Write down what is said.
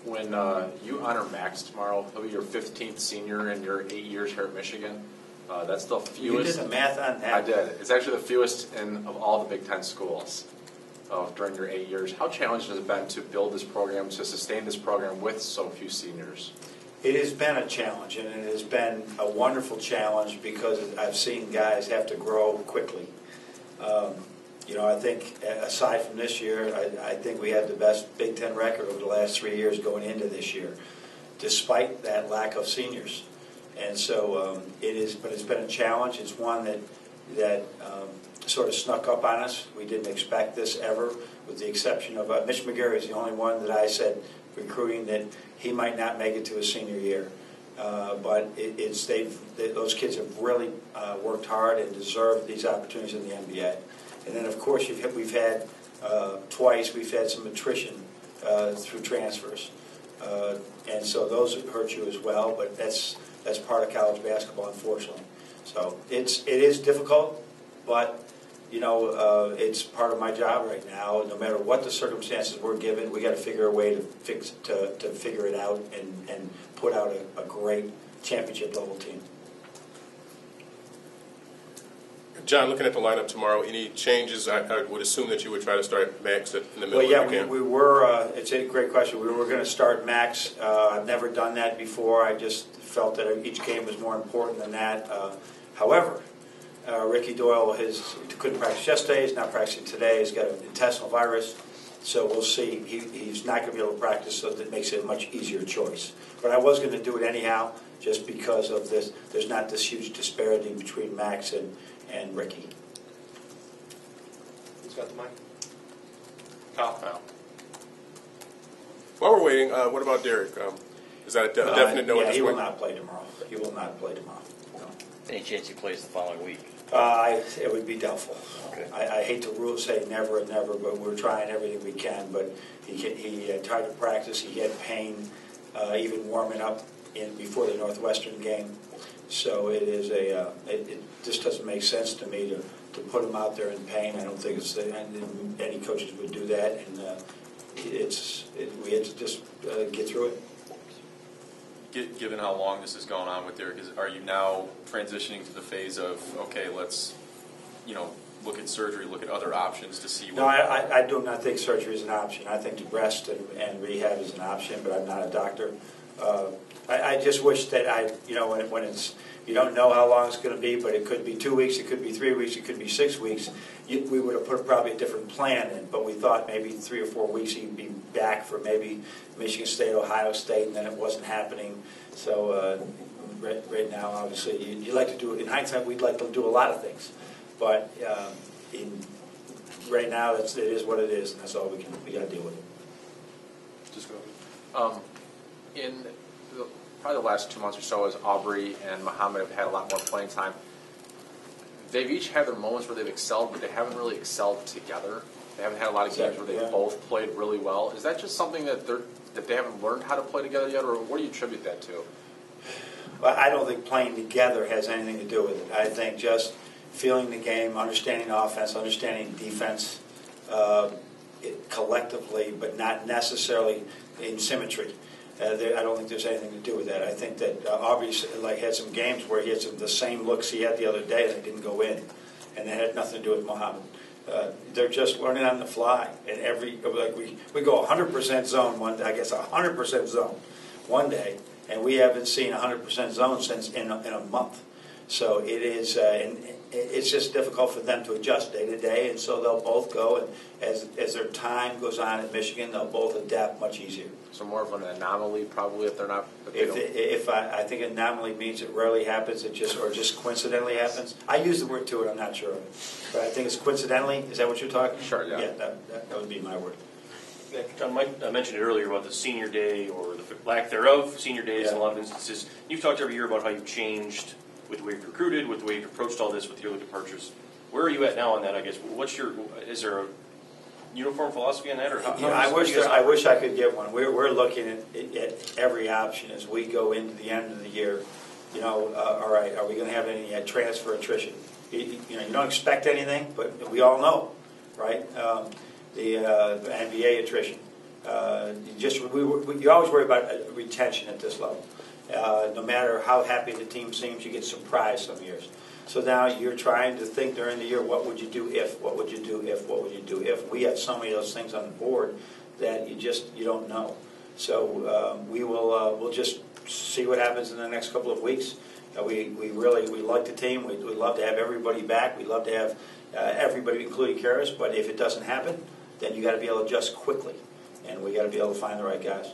When you honor Max tomorrow, he'll be your 15th senior in your 8 years here at Michigan. That's the fewest. You did the math on that. I did. It's actually the fewest of all the Big Ten schools during your 8 years. How challenging has it been to build this program, to sustain this program with so few seniors? It has been a challenge, and it has been a wonderful challenge because I've seen guys have to grow quickly. I think aside from this year, I think we had the best Big Ten record over the last 3 years going into this year, despite that lack of seniors. And so but it's been a challenge. It's one that sort of snuck up on us. We didn't expect this ever, with the exception of Mitch McGarry is the only one that I said recruiting that he might not make it to his senior year. But those kids have really worked hard and deserved these opportunities in the NBA. And then, of course, we've had twice we've had some attrition through transfers, and so those hurt you as well. But that's part of college basketball, unfortunately. So it is difficult, but it's part of my job right now. No matter what the circumstances we're given, we got to figure a way to figure it out and put out a great championship level team. John, looking at the lineup tomorrow, any changes? I would assume that you would try to start Max in the middle of the camp. We were. It's a great question. We were going to start Max. I've never done that before. I just felt that each game was more important than that. However, Ricky Doyle couldn't practice yesterday. He's not practicing today. He's got an intestinal virus. So we'll see. He's not going to be able to practice, so that makes it a much easier choice. But I was going to do it anyhow, just because of this. There's not this huge disparity between Max and Ricky. Who's got the mic? Kyle. While we're waiting, what about Derek? Is that a definite no at this point? He will not play tomorrow. He will not play tomorrow. No. Any chance he plays the following week? It would be doubtful. Okay. I hate to say never and never, but we're trying everything we can. But he tried to practice. He had pain even warming up before the Northwestern game. So it just doesn't make sense to me to put him out there in pain. I don't think any coaches would do that, and we had to just get through it. Given how long this has gone on with Derek, are you now transitioning to the phase of, okay, let's look at surgery, look at other options to see? No, I do not think surgery is an option. I think rest and rehab is an option, but I'm not a doctor. I just wish that when it's, you don't know how long it's going to be, but it could be 2 weeks, it could be 3 weeks, it could be 6 weeks. We would have put probably a different plan in, but we thought maybe 3 or 4 weeks he'd be back for maybe Michigan State, Ohio State, and then it wasn't happening. So right now, obviously, you like to do it. In hindsight, we'd like to do a lot of things, but right now it is what it is, and that's all we got to deal with. Just go. In probably the last 2 months or so, as Aubrey and Muhammad have had a lot more playing time, they've each had their moments where they've excelled, but they haven't really excelled together. They haven't had a lot of games where they've both played really well. Is that just something that they haven't learned how to play together yet, or what do you attribute that to? Well, I don't think playing together has anything to do with it. I think just feeling the game, understanding offense, understanding defense collectively, but not necessarily in symmetry. I don't think there's anything to do with that. I think that Aubrey had some games where he had the same looks he had the other day and they didn't go in, and that had nothing to do with Muhammad. They're just learning on the fly, and we go 100% zone one day, I guess 100% zone one day, and we haven't seen 100% zone since in a month. So it is, and it's just difficult for them to adjust day to day, and so they'll both go, and as their time goes on at Michigan, they'll both adapt much easier. So more of an anomaly, probably, if they're not. I think anomaly means it rarely happens, or just coincidentally happens. I use the word to it. I'm not sure of it, but I think it's coincidentally. Is that what you're talking? Sure. Yeah. Yeah, that would be my word. John, Mike mentioned it earlier about the senior day or the lack thereof. Senior days in a lot of instances. You've talked every year about how you've changed with the way you've recruited, with the way you've approached all this, with your departures. Where are you at now on that? I guess. Is there a uniform philosophy on that, or how? I wish I could get one. We're looking at every option as we go into the end of the year. All right, are we going to have any transfer attrition? You don't expect anything, but we all know, right? The NBA attrition. you always worry about retention at this level. No matter how happy the team seems, you get surprised some years. So now you're trying to think during the year, what would you do if? What would you do if? What would you do if? We have so many of those things on the board that you don't know. So we'll just see what happens in the next couple of weeks. We like the team. We'd love to have everybody back. We'd love to have everybody, including Karis. But if it doesn't happen, then you got to be able to adjust quickly, and we got to be able to find the right guys.